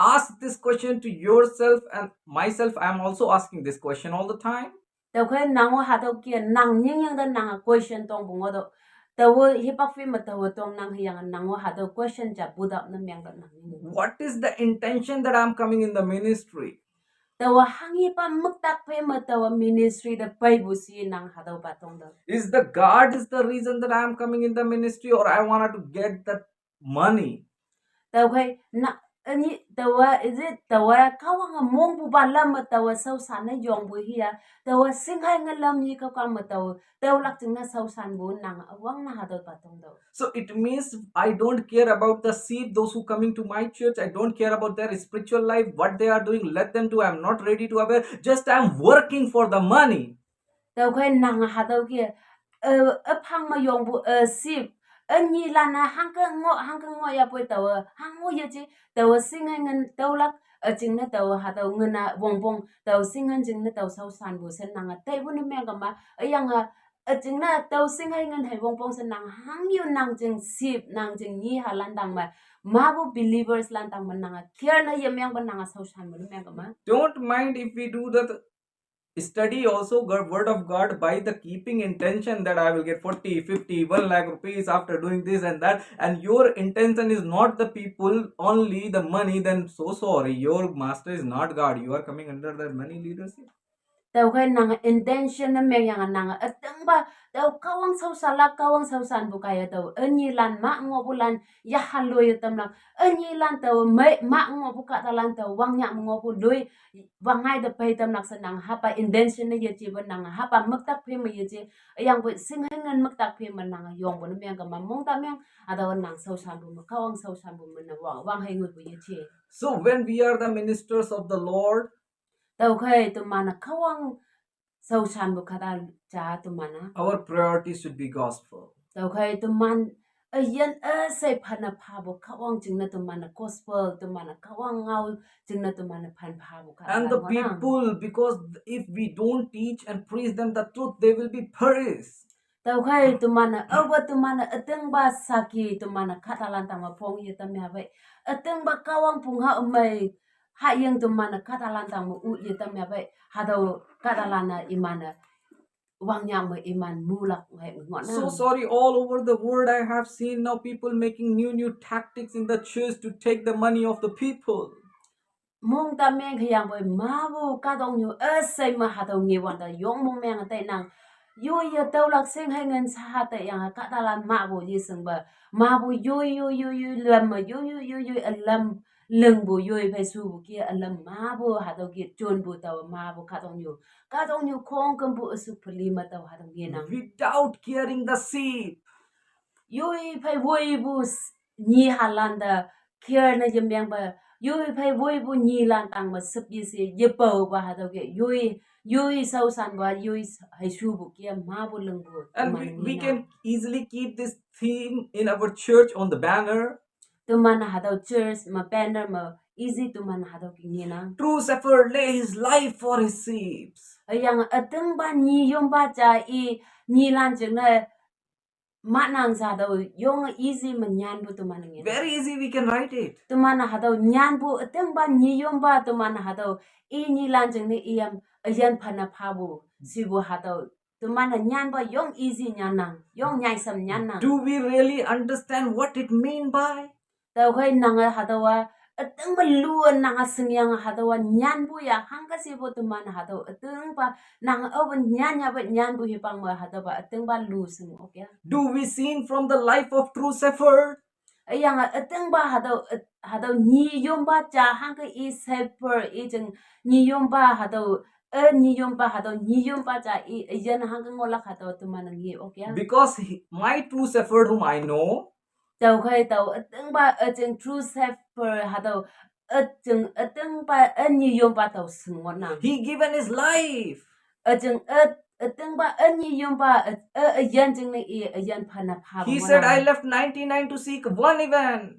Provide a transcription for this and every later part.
ask this question to yourself and myself. I am also asking this question all the time. tàu khơi nàng hoa tàu kia nàng nhưng đó nàng question tông bung đó tàu hi bác phim mà tàu tông nàng hi nàng hoa tàu question chả bù đắp nó miệng đó nàng What is the intention that I am coming in the ministry? tàu hang hi pa mức tắc phim mà tàu ministry đó bay bù si nàng tàu bắt tông đó Is the God is the reason that I am coming in the ministry, or I wanted to get that money? tàu khơi na ani tàu is it tàu kau ang mong bu balam mà tàu sau san na yong bu hi tàu sinh hai ngalam ni kau kam mà tàu lắc chừng na sau san bu nàng awang na tàu bắt tông đó. So it means I don't care about the seed, those who coming to my church. I don't care about their spiritual life, what they are doing. Let them do. I'm not ready to aware. Just I'm working for the money. tàu khơi nàng tàu kia hang mà yong bu sip nhi là na hang cái ngõ ya bui tàu hang ngõ ya chi tàu sinh hai ngân tàu lắc chừng na tàu tàu ngân bong bong tàu sinh hai chừng na tàu sau san bu sen nàng tây bu na mẹ cái mà yang chừng na tàu sinh hai ngân hay bong bong sen nàng hang yu nàng chừng sip nàng chừng nhi lan dang mà bu believers lan dang mà nàng kia na yam yang ba nàng sau san bu na mẹ cái mà Don't mind if we do that. Study also word of God by the keeping intention that I will get 40, 50, 1 lakh rupees after doing this and that, and your intention is not the people, only the money. Then so sorry, your master is not God. You are coming under the money leadership. tàu khai nàng intention na mẹ yang nàng tang ba tàu kawang sau sala kawang sau san bu kaya tàu nyi lan ma ngo bu lan ya haloi tam lang nyi lan tàu mai ma ngo bu ka ta lan tàu wang nya ngo bu loi wang hai da pai tam nak sanang ha pa intention na ye chi ba nang ha pa mak tak phe ma ye chi yang bu sing hai ngan mak tak phe ma nang yong bu na mẹ ka ma mong ta mẹ ada nang sau san bu ma kawang sau san bu ma na wang hai ngut bu ye chi So when we are the ministers of the Lord, tàu khai tu mana kawang sau san bu khada cha tu mana our priority should be gospel. tàu khai tu man ayan say phana pha bu kawang ching na tu mana gospel tu mana kawang ngau ching na tu mana phan pha bu khada And the people, because if we don't teach and preach them the truth, they will be perished. tàu khai tu mana awa tu mana ateng ba saki tu mana khata lan tang ma phong ye tam ya bai ateng ba kawang pung ha mai ha yang tu mana khata lan tang mu u ye tam ya bai ha do khata lan na imana wang yang ma iman mulak ngai ngon So sorry, all over the world I have seen now people making new tactics in the church to take the money of the people. mong ta meng khayang boy ma bu ka dong yu sai ma ha dong ngi wan da yong mong meng tai nang yu ya tau lak seng hai ngan sa ta yang ka ta lan ma bu yi seng ba ma bu yu lam ma yu lam lưng bu yu phai su bu kia lam ma bu ha dong ki chon bu tàu ma bu ka dong yu khong kam bu su phli ma tàu ha dong ngi nang Without caring the seed. yu phai voi bu nhi ha lan da kia na yem yang ba yui phai vui bu nhi lan tang ma sip yi si ye po ba ha do ge yui sau san ba yui hai su bu kia ma bu lung bu And we can easily keep this theme in our church on the banner. tu man ha do church ma banner ma easy tu man ha do ki ni na True shepherd lay his life for his sheep. yang ateng ba ni yom ba cha i ni lan cheng na ma nang sa do yong easy ma nyan bu tu man ngi Very easy, we can write it. tu man ha do nyan bu ateng ba ni yom ba tu man ha do i ni lan cheng ni iam ayan phana pha bu si bu ha do tu man nyan ba yong easy nyan nang yong nyai sam nyan nang Do we really understand what it mean by? tao khoi nang ha do wa ateng ba lu nang sing yang ha do wa nyan bu ya hang ka si bu tu man ha do ateng ba nang o ba nyan ya ba nyan bu hi pang ma ha do ba ateng ba lu sing okay Do we seen from the life of true shepherd? yang ateng ba ha do ni yom ba cha hang ka i shepherd i jeng ni yom ba ha do ni yom ba ha do ni yom ba cha i yen hang ka ngolak ha do tu man ngi okay Because my true shepherd whom I know, tao khai tao ateng ba jeng true shepherd ha do ateng ba ni yom ba tao sing ngon nang he given his life. jeng ateng ba ni yom ba yen jeng ni i yen phana pha He said, I left 99 to seek one even.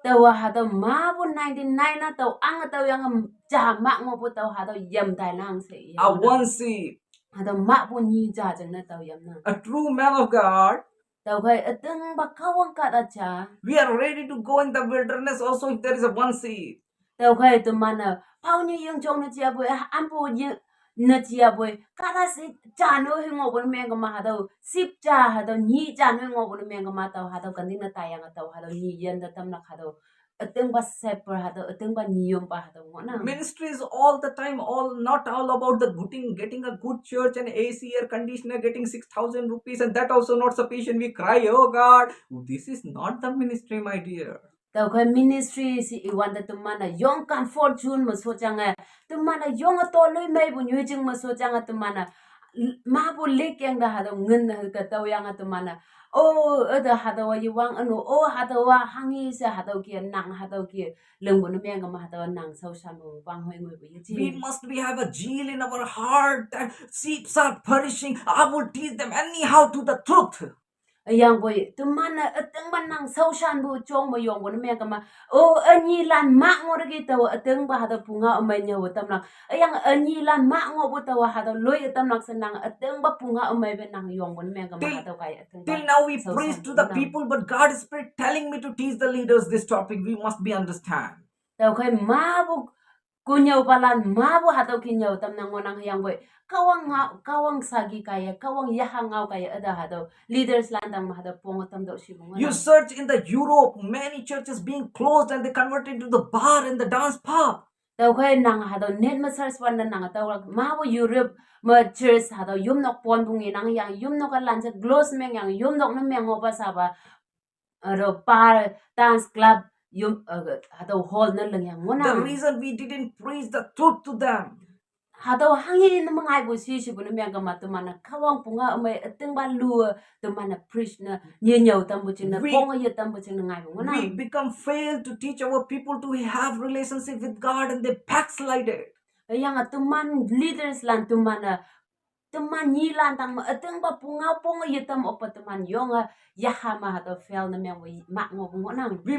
tao ha tao ma bu 99 na tao ang tao yang cha ma ngo bu tao ha tao yam tai lang se A one sheep. ha tao ma bu ni cha jeng na tao yam na A true man of God. tao khai ateng ba kawang ka da cha We are ready to go in the wilderness also if there is a one sheep. tàu khai tụi mình bao nhiêu dân trong nó chia bồi ăn bồi như nó chia bồi cả là sĩ cha nó hình ngọc bên miệng mà hà đâu ship cha hà đâu nhị cha nó ngọc bên miệng mà tàu hà đâu cần đi nó tay ang tàu hà đâu nhị dân đó tâm lạc hà đâu từng ba separate hà đâu từng ba nhiều ba hà đâu ngõ nào Ministry is all the time, not all about the getting a good church and AC air conditioner, getting 6,000 rupees, and that also not sufficient. We cry, oh God, this is not the ministry, my dear. tàu khai ministry si iwan da tụi mình yong can fortune mà số chăng tụi mình yong to lối mấy bu như chừng mà số chăng tụi mình ma bu lek yang da hà đâu ngân cái tàu yang tụi mình ở đó hà đâu iwang anu hà đâu hangi se hà đâu kia nang hà đâu kia lưng bu nó miệng mà hà đâu nang sau sam bu wang hoi ngồi bu We must have a zeal in our heart that sheep are perishing. I will teach them anyhow to the truth. yang boy tu mana ateng manang sausan bu chong mo yong bon me kama o anyi lan ma ngor gi taw ateng ba hada punga o me nyaw tam nak yang anyi lan ma ngo bu taw hada loy tam nak senang ateng ba punga o me be nang yong bon me kama hada kai ateng Till now we preach to the people, but God is Spirit telling me to teach the leaders this topic. We must be understand. taw kai ma bu kunyaw balan ma bu hada kinyaw tam nang ngonang yang boy kawang sagi kaya kawang yahangau kaya ada hado leaders landang mahado pongotam do shibunga You search in the Europe, many churches being closed and they converted into the bar and the dance pub. tau khay nang hado net ma search wan nang tau ma bo Europe ma church hado yum nok pon bungi nang yang yum nok lan se gloss meng yang yum nok na meng oba saba ro bar dance club yum hado hall na lang yang The ngona reason we didn't preach the truth to them. hado hangi na mga ibo si si bunu meng ma tu mana kawang punga mai ateng ba lu tu mana preach na nyenyau tam bu chin na ponga ye tam bu chin na ngai ngona We become failed to teach our people to have relationship with God and they backslided. yang tuman leaders lan tumana tuman ni lan tang ma ateng ba punga ponga ye tam opa tuman yonga yahama hado fel na meng ma ngo ngona We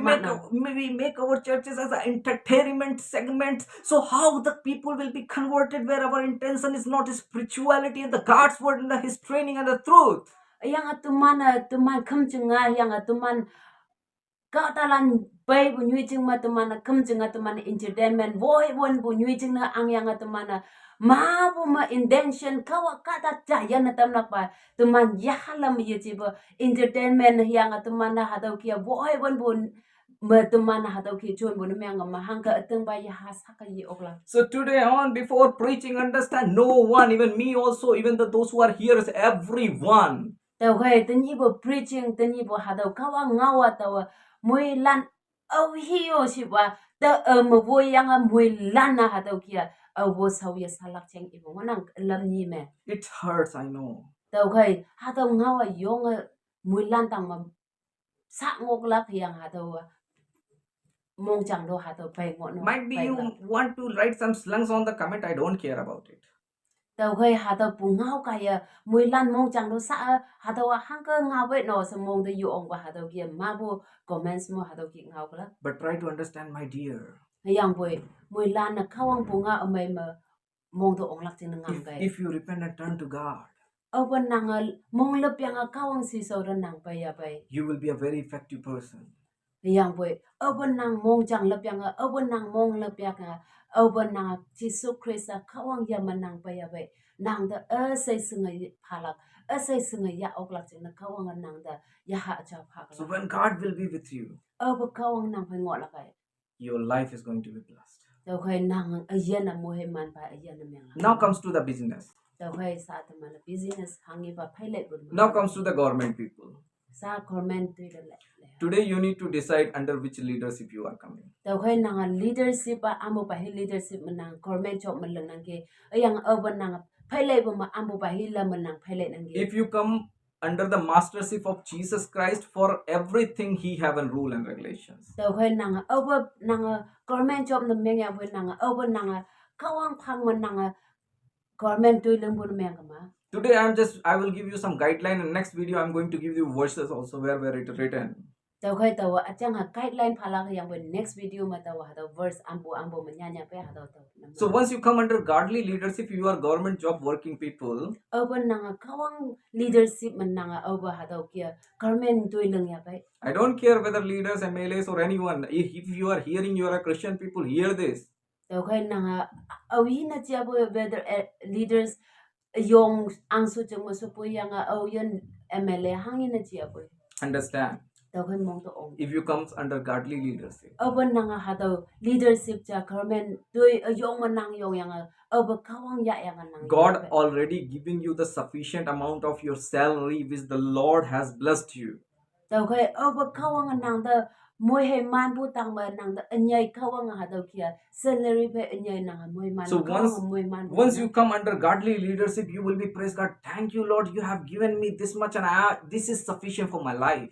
make our churches as an entertainment segment. So how the people will be converted where our intention is not spirituality and the God's word and the His training and the truth. yang tuman kham chinga yang tuman ka talan bai bu nyui ching ma tuman kham chinga tuman entertainment boy won bu nyui ching na ang yang tuman ma bu ma intention kawa kata jaya na tam nak pa tuman yahalam ye chibo entertainment yang tuman hado kia boy won bu ma tuman hado ki chon bu meng ma hangka ateng ba ya hasaka ye okla So today on, before preaching, understand no one, even me also, even those who are here, is everyone. tau khai tani bo preaching tani bo hado kawa ngawa tawa moi lan au hiyo siwa ta mo bo yang moi lan na hado kia au bo sau ya salak cheng ibo nang lam ni me It hurts, I know. tau khai hado ngawa yong moi lan tang ma sa ngok lak yang hado mong chang do hado pai ngo no Might be you want to write some slungs on the comment, I don't care about it. tau khai hado pu ngau kaya moi lan mong chang do sa hado hang ka ngau we no sa mong de yu ong ba hado kia ma bo comments mo hado ki ngau kala But try to understand, my dear. yang boy moi lan na kawang bunga amay ma mong do ong lak tin ngam kai If you repent and turn to God, awan nangal mong lep yang kawang si so ran nang pa ya pai you will be a very effective person. yang boy awan nang mong jang lep yang awan nang mong lep yang awan nang Jesus Christ kawang ya manang pa ya pai nang da sai sungai phalak sai sungai ya ok lak tin kawang nang da ya ha cha phak So when God will be with you, awa kawang nang pai ngol kai your life is going to be blessed. tau khai nang ayan na mo he man pa ayan na meng Now comes to the business. tau khai sa ta man business hangi ba phai bun Now comes to the government people. sa comment tu le Today you need to decide under which leadership you are coming. tau khai nang leadership ba amo ba hi leadership manang government job man lang nang ke ayang urban nang phai bu ma amo ba hi la manang phai nang ke If you come under the mastership of Jesus Christ, for everything He have a rule and regulations. tau khai nang urban nang government job na meng ya bu nang urban nang kawang phang man nang government tu lang bun meng ma Today I will give you some guideline, and next video I'm going to give you verses also where it written. tàu khai tàu achang ha guideline phala yang bo next video ma tàu ha verse ambo manya pe ha tàu So once you come under godly leadership, you are government job working people. urban nanga kawang leadership man nanga over ha tàu kia government doi leng ya pe I don't care whether leaders, MLAs, or anyone. If you are hearing, you are a Christian people, hear this. tàu khai nanga awi na chia bo whether leaders yong ang su chung mo su po yang au yan MLA hangin na chia bo Understand? tàu khai mong to ong If you comes under godly leadership. urban nanga ha tàu leadership cha government doi yong man nang yong yang over kawang ya yang nang God already giving you the sufficient amount of your salary which the Lord has blessed you. tàu khai over kawang nang da moi he man bu tang ba nang da anyai kawang ha tàu kia salary pe anyai nang moi man So once you you come under godly leadership, you will be praise God. Thank you, Lord. You have given me this much, and this is sufficient for my life.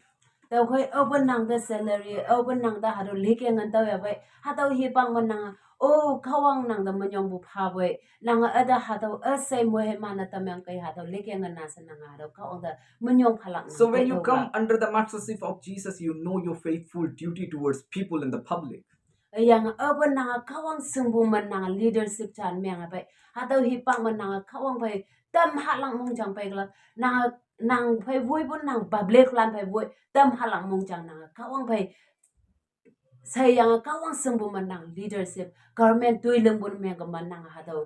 tàu khai over nang da salary over nang da ha do leke ngan tàu ya bai ha tàu hi pang man nang ô kawang nang da man yong bu pha bai nang ada ha tàu say moi he man ta mang kai ha tàu leke ngan na sa nang ha do kawang da man yong phalak So when you come under the mastership of Jesus, you know your faithful duty towards people in the public. yang urban nang kawang sungbu man nang leadership chan meng bai ha tàu hi pang man nang kawang bai tam halang mong chang pai la nang phai vui bun nang public lan phai vui tam halang mong chang nang kawang phai sai yang kawang sungbu man nang leadership government tui leng bun meng man nang ha tàu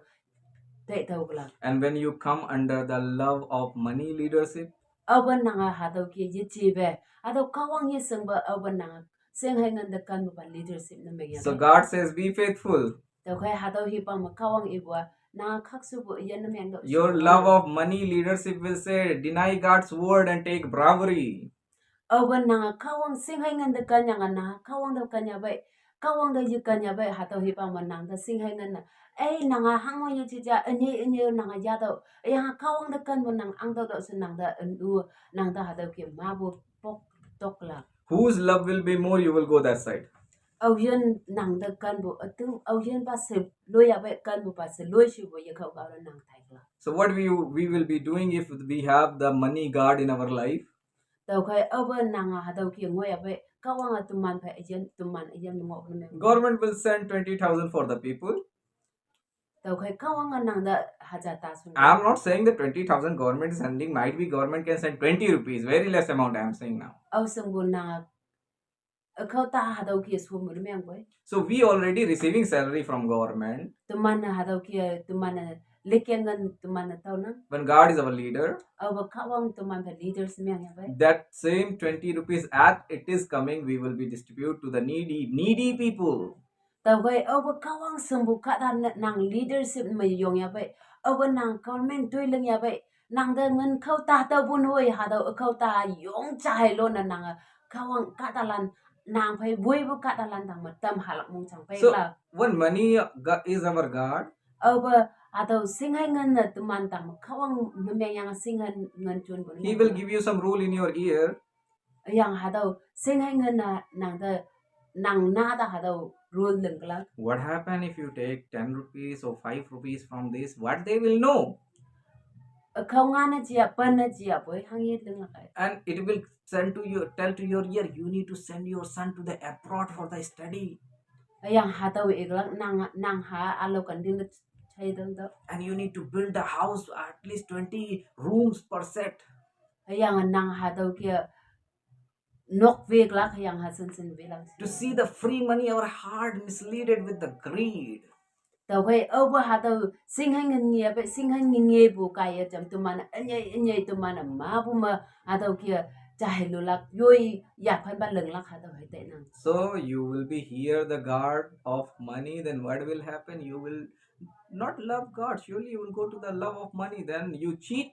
te tàu la And when you come under the love of money leadership, urban nang ha tàu ki yi chi be ha tàu kawang yi sungba urban nang seng hai ngan da kan ba leadership na me ya so God says, be faithful. tàu khai ha tàu hi pang ma kawang i bua na khak su bu yan na meng do Your love of money leadership will say, deny God's word and take bravery. urban nang kawang sing hai ngan da kan yang na kawang da kan ya bai kawang da yi kan ya bai ha tàu hi pang ma nang da sing hai ngan na ai nang hang mo yi chi ja ani nang ya do ya kawang da kan bu nang ang do su nang da du nang da ha tàu ki ma bu pok tok la Whose love will be more, you will go that side. au yen nang da kan bu tu au yen ba se lo ya bai kan bu ba se lo shi bu ye khau ga nang thai la So what we will be doing if we have the money God in our life? tàu khai over nang ha tàu ki ngoi ya bai kawang tu man phai ajen tu man ajen mo me Government will send 20,000 for the people. tàu khai kawang nang da ha ja ta sun I am not saying that 20,000 government is sending. Might be government can send 20 rupees. Very less amount I am saying now. au sung bu na khau ta ha tàu ki su mu me ngoi So we already receiving salary from government. tu man ha tàu ki tu man lekengan tu man tàu na When God is our leader, au kawang tu man pha leaders me ya bai that same 20 rupees as it is coming, we will be distribute to the needy people. tàu khai au kawang sung bu ka da nang leadership me yong ya bai au nang government tui leng ya bai nang da ngan khau ta tàu bun hoi ha tàu khau ta yong chai lo na nang kawang ka da lan nang phai vui bu ka da lan tang ma tam halak mong chang pai So la when money is our God, over atau singai ngan na tuman tang kawang nume yang singai ngan chun bu He will give you some rule in your ear. yang hadau singai ngan na nang na da hadau rule leng kala What happen if you take 10 rupees or 5 rupees from this? What they will know. khau nga na chia pan na chia boy hang ye leng la kai And it will send to you, tell to your ear, you need to send your son to the abroad for the study. yang hadau iglak nang ha alo kan din da chai dang da And you need to build a house at least 20 rooms per set. yang nang hadau kia nok ve glak yang ha sen ve lang To see the free money, our heart misleaded with the greed. tàu khai over hadau singai ngan nge be singai nge bu kai ya jam tu man anyai tu man ma bu ma hadau kia chai lu lak yoi ya phan ban leng lak hadau hai te nang So you will be here the God of money, then what will happen? You will not love God. Surely you will go to the love of money, then you cheat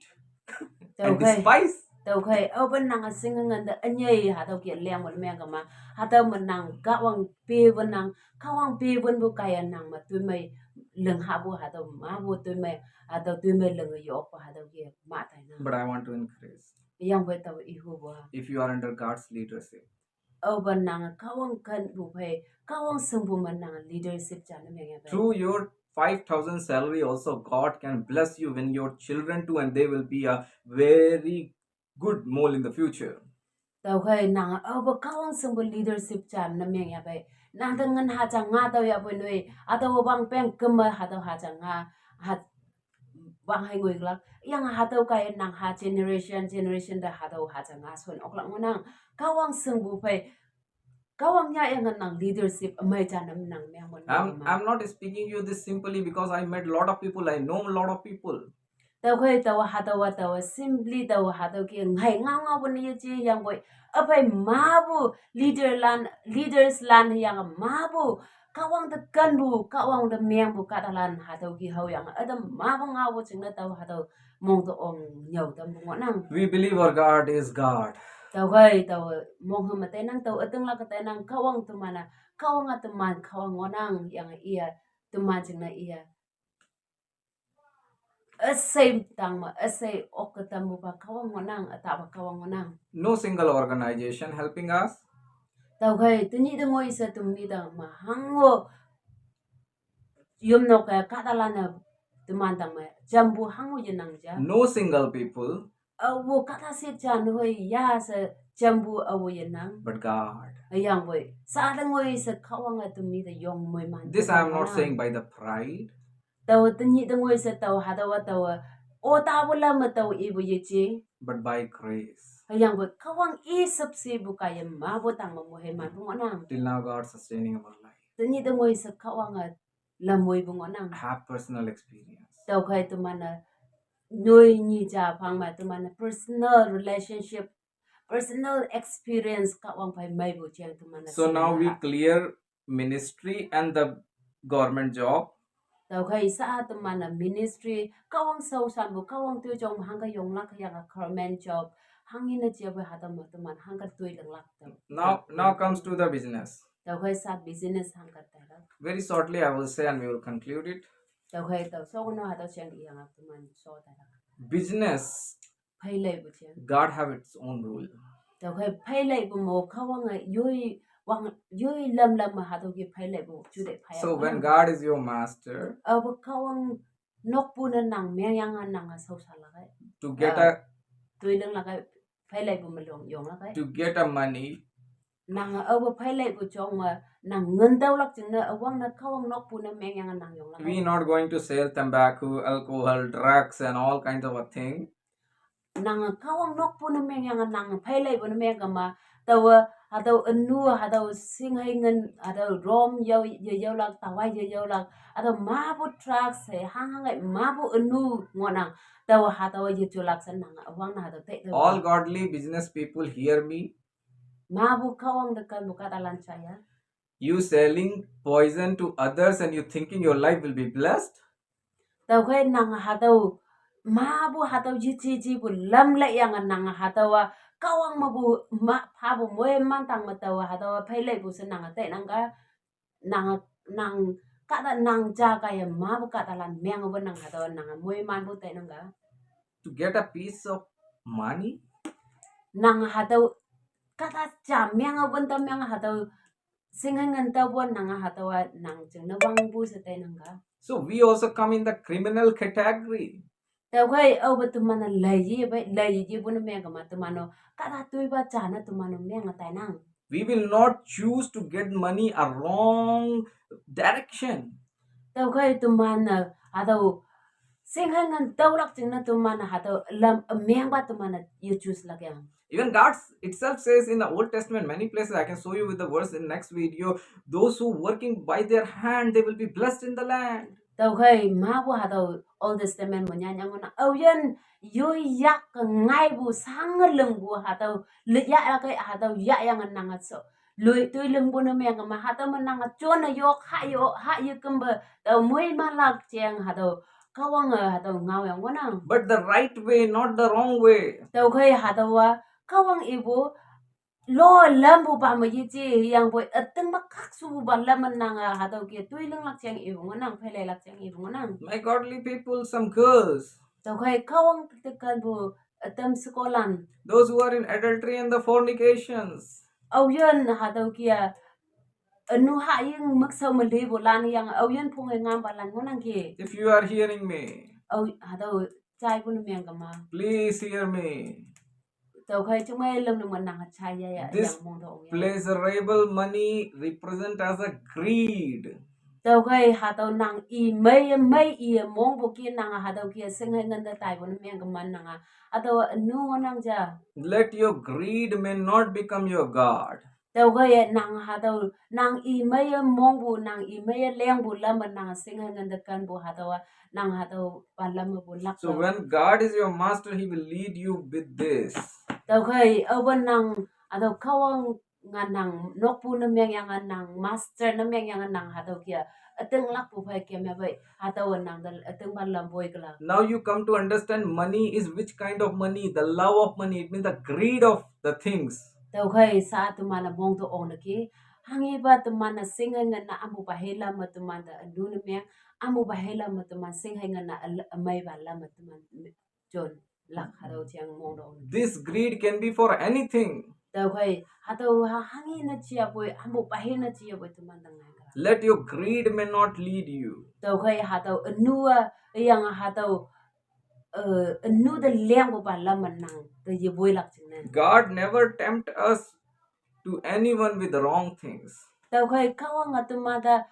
tàu and khai despise. tàu khai over nang singai ngan da anyai hadau kia leng wal me ga ma hadau man nang ga wang pe wan nang kawang pe wan bu kai nang ma tu mai leng ha bu hadau ma bu tu mai hadau tu mai leng yo pa hadau kia ma tai na But I want to encourage, yang bai tàu i hu ba if you are under God's leadership, over nang kawang kan bu phe kawang sung bu man nang leadership chan me nge ba through your 5,000 salary also, God can bless you when your children too, and they will be a very good mole in the future. tàu khơi nàng ở bậc cao ang sung leadership cham na meng ya bai nàng ta ngan ha chang nga tàu ya bai noi atau bang peng kem ha tàu ha chang nga ha bang hai ngui lak yang ha tàu kai nàng ha generation da ha tàu ha chang nga son ok lang nang cao ang sung bu pai cao ang ya yang nang leadership mai cha nam nang meng mon meng I'm not speaking you this simply because I met a lot of people. I know a lot of people. tàu khơi tàu ha tàu simply tàu ha tàu kia ngày ngao ngao bun ye chi yang boy apai mabu leaders lan yang mabu kawang de kan bu kawang de meng bu katalan ha tàu ki hau yang adam mabu ngao bu ching na tàu ha tàu mong to ong nyau tam bu nang We believe our God is God. tàu khơi tàu mong hum te nang tàu atung la ka te nang kawang tu mana kawang atuman kawang ngonang yang ia tuman ching na ia same tang say okatam ba kawang ngonang ata ba kawang ngonang No single organization helping us. tàu khơi tu ni de ngoi sa tum ni da ma hango yum no ka katalana tuman tang ma jambu hango yenang ja No single people. awo kata se chan hoi ya sa jambu awo yenang But God. ayang boy sa de ngoi sa kawang atum ni da yong moi man This I am not saying by the pride. tàu tu ni de ngoi sa tàu ha tàu o ta bu la ma tàu i bu ye chi But by grace. ayang boy kawang i sab se bu ka yam ma bu tang ma mo he man bu nang Till now God sustaining our life. tu ni de ngoi sa kawang la moi bu nang Have personal experience. tàu khai tu mana noi ni ja phang ma tu mana personal relationship personal experience ka wang phai mai bu chang tu mana So now we clear ministry and the government job. tàu khai sa tu mana ministry ka wang sau san bu ka wang tu jong hang ka yong la ka ya ka government job hang in chia bu ha tu man hang ka tu lang lak tu Now comes to the business. tàu khai sa business hang ka ta Very shortly I will say and we will conclude it. tàu khai tàu so no ha tàu chang yang tu man so ta Business, phai lai bu chang God have its own rule. tàu khai phai lai bu mo ka wang yui lam ma ha tu ki phai lai bu chu de phai So when God is your master, abu kawang nok pu na nang me yang an nang so sa la kai to get a tui leng la kai phai lai bu ma long yong la kai to get a money, nang abu phai lai bu chong ma nang ngen dau lak ching na awang na kawang nok pu na me yang an nang yong la we kai not going to sell tobacco, alcohol, drugs and all kinds of a thing. nang kawang nok pu na me yang an nang phai lai bu na me ga ma tawa atau enu atau sing hai ngen atau rom yo lak tawai yo lak atau mabu truck se hang hang ai mabu enu ngonang tawa atau ye chulak san nang awang na atau te All godly business people hear me. mabu kawang dekan buka talan saya You selling poison to others and you thinking your life will be blessed. tau khe nang atau mabu atau ji bu lam le yang nang atau kawang mabu ma phabu moe man tang ma tawa atau phai le bu san nang te nang ga nang kada nang ja kaya mabu katalan meng bu nang atau nang moe man bu te nang ga To get a piece of money, nang atau kata ja meng bu ta meng atau singan ta bu nang atau nang jeng na wang bu se te nang ga so we also come in the criminal category. tau kai au ba tu mana lai ji bu na meng ma tu mano kata tu ba cha na tu mano meng ta nang We will not choose to get money a wrong direction. tau kai tu mana atau singan tau lak jeng na tu mana atau lam meng ba tu mana you choose lak yang Even God itself says in the Old Testament, many places, I can show you with the verse in next video, those who working by their hand, they will be blessed in the land. tau kai ma bu atau Old Testament mo nya nyang na au yan yu yak ngai bu sang leng bu atau le ya la kai atau ya yang nang so lui tu leng bu na meng ma atau menang chon na yok ha yu kembe tau moi ma lak cheng atau kawang atau ngau yang wanang But the right way, not the wrong way. tau kai atau kawang ibu lo lambu ba ma yi ji yang boy ateng ba kak su ba lam nang atau ki tu leng lak cheng ibu nang phele lak cheng ibu nang My godly people, some girls, tau kai kawang tekan bu atam sekolan those who are in adultery and the fornications. au yun atau kia anu ha yung maksau mali bu lan yang au yun phung ngam ba lan ngonang ki If you are hearing me, au atau chai bu na meng ma please hear me. tàu khơi chúng ấy lâm lâm nàng chai ya ya This yang mong thong ya pleasurable money represent as a greed. tàu khơi hà tàu nàng i mấy i mong bu kia nàng hà tàu kia sinh hay ngân da tai bu miang ka man nàng à tàu nu nàng ja Let your greed may not become your God. tàu khơi nàng hà tàu nàng i mấy mong bu nàng i mấy leng bu lam nàng sinh hay ngân da kan bu nàng hà tàu pan lam bu lak So when God is your master, He will lead you with this. tàu khơi ở bên nàng à tàu khâu ngan nàng nok pu na miang yang nàng master na miang yang nàng hà tàu kia ateng lak pu phai kia me bai hà tàu nàng da ateng ban lam boy kala Now you come to understand money is which kind of money, the love of money, it means the greed of the things. tàu khơi sa tu mana mong to on ki hangi ba tu mana sing ngan na amu ba hela ma tu mana adu na miang amu ba hela ma tu man sing ngan na mai ba la ma tu man jon lak hà tàu chiang mong do This greed can be for anything. tàu khơi hà tàu hangi na chia boy amu ba he na chia boy tu man dang ngai Let your greed may not lead you. tàu khơi hà tàu nua yang hà tàu nu da leng bu ba la man nang to ye boy lak ching nan God never tempt us to anyone with wrong things. tàu khơi kawa nga tu ma da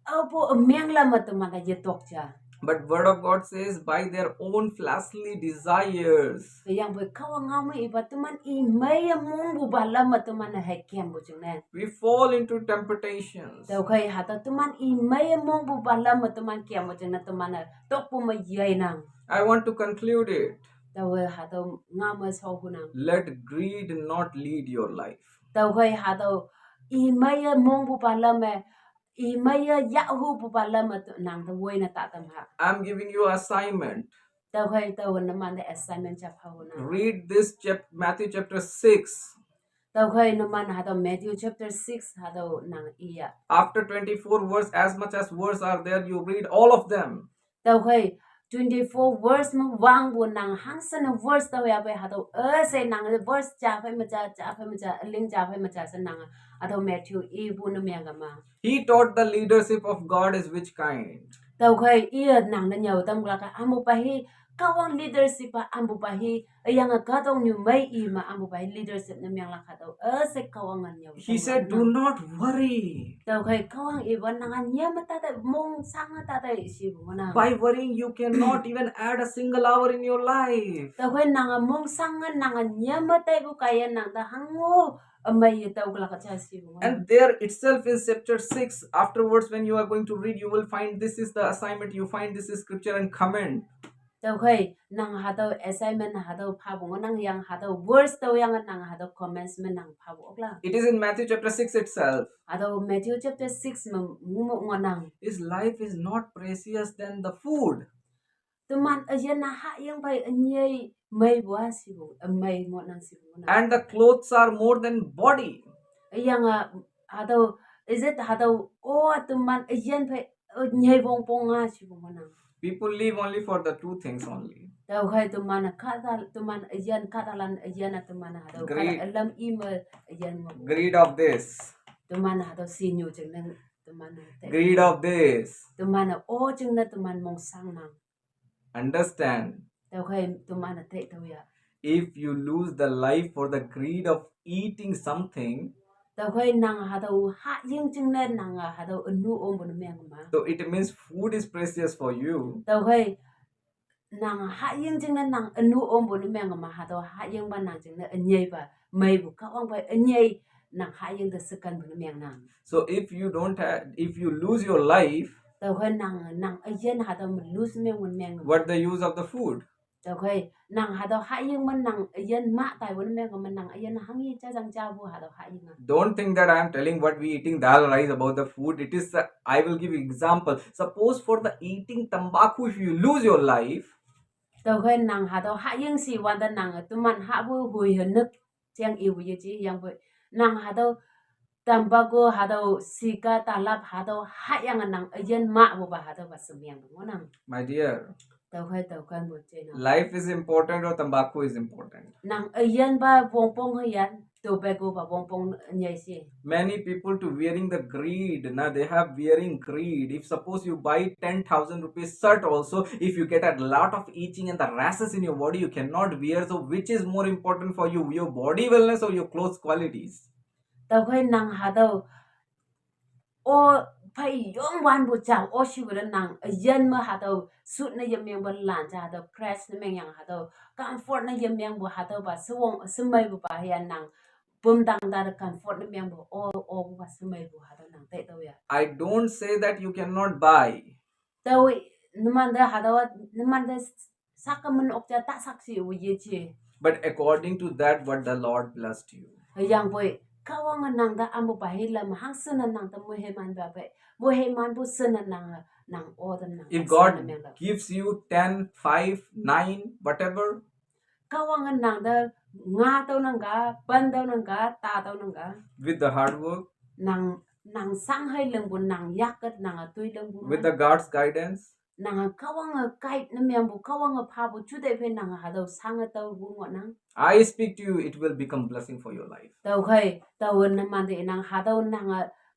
apo miang la ma tu ma da ye tok cha But word of God says by their own fleshly desires. yang boy kawa nga mo iba tu man I may mong bu ba la ma tu man ha kem bu ching nan We fall into temptations. tàu khơi hà tàu tu man I may mong bu ba la ma tu man kem bu ching na tu man tok pu ma ye nang I want to conclude it. tàu hà tàu nga ma so hu nang Let greed not lead your life. tàu khơi hà tàu I may mong bu ba la ma I may ya hu bu ba la ma tu nang ta woi na ta tam ha I'm giving you assignment. tàu khơi tàu na man the assignment cha pa hu nang Read this Matthew chapter 6. tàu khơi na man hà tàu Matthew chapter 6 hà tàu nang iya After 24 verse, as much as words are there, you read all of them. tàu khơi 24 verse ma wang bu nang hang san verse tàu ya bai hà tàu se nang verse cha phai ma cha ling cha phai ma cha san nang hà tàu Matthew I bu na myang ga ma He taught the leadership of God is which kind. tàu khơi ia nang na nyau tam la ka amu pa hi kawang leadership pa amu pa hi yang ka tong nyu mai I ma amu pa hi leadership na myang la ka tàu se kawang an nyau He said, do not worry. tàu khơi kawang I ban nang nya ma ta mong sang ta ta si bu na By worrying, you cannot even add a single hour in your life. tàu khơi nang mong sang nang nya ma ta bu kaya nang ta hango mai tàu la ka cha si bu And there itself in chapter 6, afterwards, when you are going to read, you will find this is the assignment, you find this is scripture and comment. tàu khơi nang hà tàu assignment hà tàu pha bu nang yang hà tàu verse tàu yang nang hà tàu comments men nang pha bu la It is in Matthew chapter 6 itself. hà tàu Matthew chapter 6 ma mu mo ngang His life is not precious than the food. tu man ajen na ha yang bai anyei mai bu si bu mai mo nang si bu na And the clothes are more than body. yang hà tàu is it hà tàu o tu man ajen bai nyei bong pong nga si bu nang People live only for the two things only. tàu khơi tu man ajen katalan ajen tu man hà tàu Great. kata lam I ma ajen mo Greed of this. tu man hà tàu si nyu chừng nang tu man Greed of this. tu man o chừng na tu man mong sang nang Understand. tàu khơi tu man te tàu ya If you lose the life for the greed of eating something, tàu khơi nang hà tàu hạ riêng chừng na nang hà tàu nu ôm bu meng ma so it means food is precious for you. tàu khơi nang hạ riêng chừng na nang nu ôm bu meng ma hà tàu hạ riêng ban nang chừng na nhei ba mai bu ka ong bai nhei nang hạ riêng de sekan bu meng nang So if you lose your life, tàu khơi nang ajen hà tàu mình lose meng what the use of the food? tàu khơi nang hà tàu hạ riêng man nang ajen ma tai bu meng ma nang ajen hangi cha jang cha bu hà tàu hạ riêng Don't think that I am telling what we eating dal rice about the food. It is I will give example. Suppose for the eating tobacco, if you lose your life, tàu khơi nang hà tàu hạ riêng si wan ta nang tu man hạ bu hui hơn nước chang yêu ye chi yang vậy nang hà tàu tobacco hà tàu sika talap hà tàu hạ yang nang ajen ma bu ba hà tàu ba semyang bu nang my dear, tàu khai tàu khai một chơi nào Life is important or tobacco is important. nàng yên ba bông bông hay yan tobacco và bông bông nhảy xì Many people to wearing the greed. Now they have wearing greed. If suppose you buy 10,000 rupees shirt also, if you get a lot of itching and the rashes in your body, you cannot wear. So which is more important for you, your body wellness or your clothes qualities? tàu khai nàng hà đâu ô phải yong wan bu chang ô shi bu nàng yên mà hà đâu suit na yếm miếng bu lan cha hà đâu press na miếng yang hà đâu comfort na yếm miếng bu hà đâu ba suwong sumai bu ba yan nàng bum dang da comfort na miếng bu ô bu ba sumai bu hà đâu nàng tệ đâu ya I don't say that you cannot buy. đâu numan da hà đâu numan da sakamun okja ta saksi u ye chi But according to that, what the Lord blessed you. yang boy kawang nang da amu bahila mahang sena nang ta mo heman ba ba mo heman bu sena nang order nang If God gives you 10, 5, 9, whatever, kawang nang da nga tau nang ga ban tau nang ga ta tau nang ga with the hard work, nang sang hai leng bu nang yakat nang tui leng bu with the God's guidance, nang kawang kai na myang bu kawang pha bu chu de phe nang ha do sang tau bu ngo nang I speak to you, it will become blessing for your life. tau khai tau na man de nang ha do nang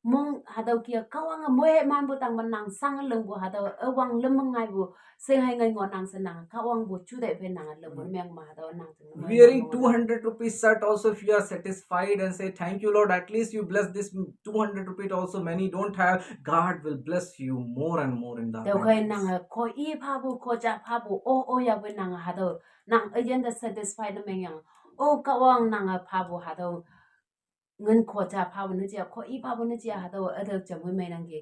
mong ha do kia kawang mo he man bu tang man nang sang leng bu ha do awang lem ngai bu se hai ngai ngo nang se nang kawang bu chu de phe nang leng bu myang ma ha do nang Wearing 200 rupees shirt also, if you are satisfied and say thank you Lord, at least you bless this 200 rupees also, many don't have, God will bless you more and more in the tau khai abundance. nang ko I pha bu ko cha pha bu o ya bu nang ha do nang ayen da satisfied na myang yang o kawang nang pha bu ha do ngân ko cha pha bu ne chia ko I pha bu ne chia ha do a do cham mai nang ge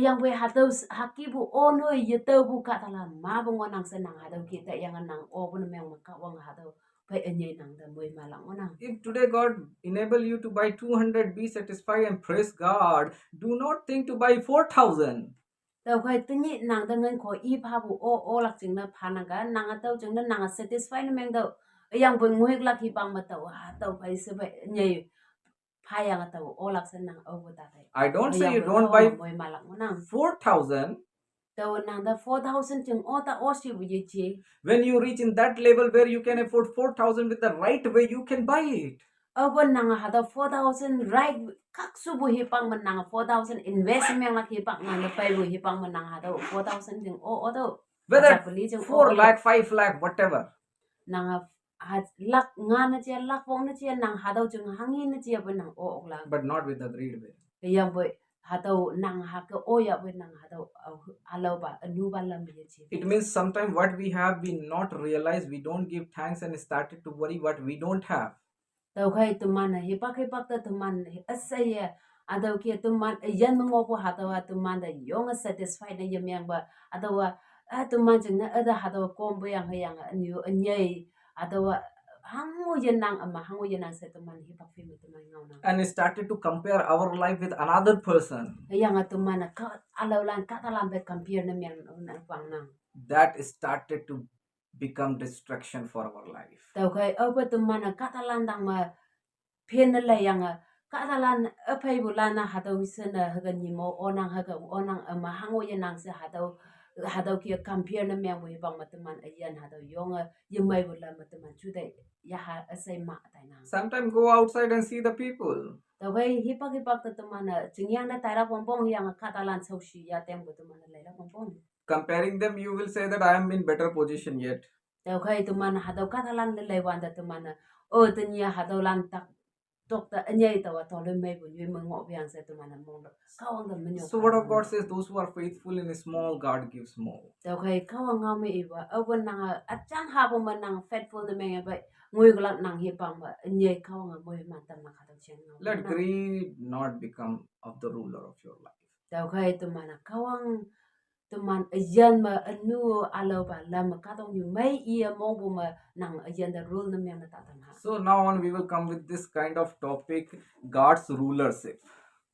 yang we ha do ha ki bu o no ye to bu ka ta la ma bu ngo nang se nang ha do ki ta yang nang o bu na myang ma kawang ha do phải nhảy nang da moi ma lang nang If today God enable you to buy 200, be satisfied and praise God. Do not think to buy 4,000. tao khai tự nhiên nàng ta ngân khỏi y pha bu o lạc chừng na pha nàng cái nàng tao chừng na nàng satisfy na meng đâu yang bu nguek lạc hi bang ma tao tao phải sẽ phải nhảy pha yang tao o lạc sen nàng o bu ta I don't say you don't buy moi ma lang nang 4,000. tao nàng ta 4,000 chừng o ta o si bu ye chi When you reach in that level where you can afford 4,000 with the right way, you can buy it. ở bên nàng ha da 4,000 right các su bu hi pang man nàng 4,000 investment lạc hi pang nàng phải bu hi pang man nàng ha da 4,000 chừng o đâu Whether 4 lakh, 5 lakh, whatever. nàng lắc nga na chia lắc vong na chia nàng hà đâu chừng hangi na chia bên nàng o ok lang But not with the greed way. yang boy hà đâu nàng hà cái o ya bên nàng hà đâu alo ba anu ba lam ye chi It means sometimes what we have, we not realize, we don't give thanks and started to worry what we don't have. tàu khai tụi man hi pak ta tụi man asay ya ado kia tụi man yan mo po hà đâu tụi man da yong satisfied na yam yang ba ado tụi man chừng na ada hà đâu kom bo yang yang anu anyai ado hangu yan nang ama hangu yan nang sa tụi man hi pak fi tụi man ngau nang And started to compare our life with another person. yang tụi man ka alo lan ka ta lam be compare na myang na pang nang That started to become distraction for our life. tàu khai ở bên tụi mình cả ta lan đang mà phiền nó lại yang cả ta lan ở phải bu lan na hạt đâu xin là gần như mò on năng mà hàng ngôi năng sẽ hạt đâu kia compare nó mèo với bằng mà tụi mình ấy yan hạt đâu yong nhưng mấy bu lan mà tụi mình chú đấy ya hạt ở xây mạ tại năng Sometimes go outside and see the people. tàu khai hip hop tụi mình chừng yang đã tại ra bong bong yang cả ta lan sâu xì ya tem của tụi mình lại ra bong bong Comparing them, you will say that I am in better position yet. tàu khai tụi mình hạt đâu cả ta lan lại quan tụi mình tự nhiên hạt đâu lan tắc tok ta anyai tawa tole me bu nyu mo ngo biang se tu mana mong kawang da menyo So what of God says, those who are faithful in small, God gives more. ta khai kawang nga me iwa awan nang achang ha bo man nang faithful de me ba ngui glak nang hi pang ba anyai kawang mo man tam na kha chen nga Let greed not become of the ruler of your life. ta khai tu mana kawang tu man ayan ma anu alo ba lam ka tong yu mai ia mo bu ma nang ayan da rule na me na ta tam ha So now on we will come with this kind of topic, God's rulership.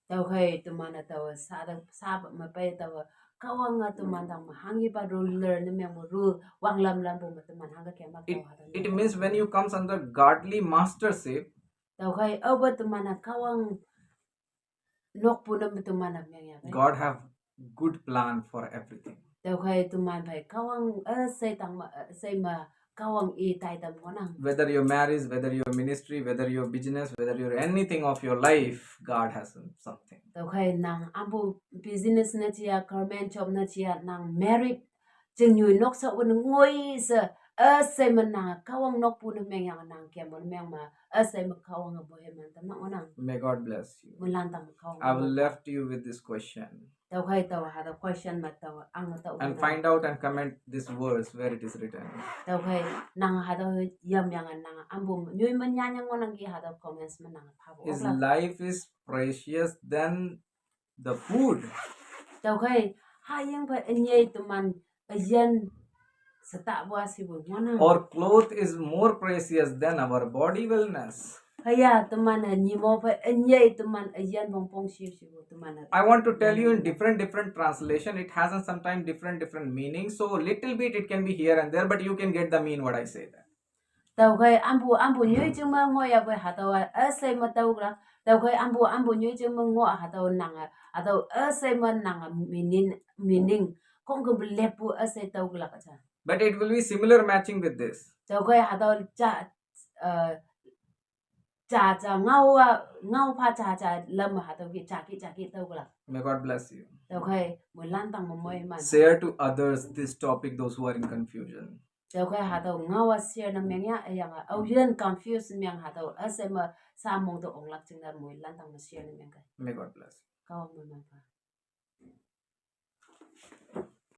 tao khai tu mana tawa sa ma pa tawa kawang nga tu man dang hangi ba ruler na me mo rule wang lam lam bu ma tu man hanga ke ma It means when you comes under godly mastership, tao khai over tu mana kawang nok pu na tu mana me ya God have good plan for everything. đâu khai tụi mình phải kawang say tang say mà kawang I tai tam ko nang. Whether your marriage, whether your ministry, whether your business, whether your anything of your life, God has something. Đâu khai nang ambu business na chia, government job na chia, nang merit chừng nhui nok sa un ngoi sa say mà nang kawang nok pu na meng yang nang kia mon meng mà say mà kawang abo he man tam na nang. May God bless you. Mun lan tam kawang. I will left you with this question. Đâu khai tao had a question mà tao ang tao. And find out and comment this verse where it is written. Đâu khai nang had a yam yang nang ambu nyui man yang yang nang gi had a comments man nang pabo. His life is precious than the food. Đâu khai hai yang phải nhai tụi mình yen sa ta bua si bu nang. Or cloth is more precious than our body wellness. Haya tụi mình nhị mo phải nhai tụi mình yen bong bong si bu tụi mình. I want to tell you in different translation. It has sometimes different meanings. So little bit it can be here and there, but you can get the mean what I say there. Đâu khai ambu nhui chứ mà ngồi ya phải hạt đâu say mà đâu ra. Đâu khai ambu nhui chứ mà ngồi hạt đâu nang hạt đâu say mà nang meaning không có believe bu say đâu la ka. But it will be similar matching with this. Đâu khai hạt đâu cha ngau pha cha lâm hạt đâu ki đâu la. May God bless you. Đâu khai một lan tang một môi man. Share to others this topic, those who are in confusion. Đâu khai hạt đâu ngau share na meng ya yang au yen confuse meng hạt đâu say mà sa mong to ong lak ching na một lan tang ma share na meng ka. May God bless you. Kau mo man pa.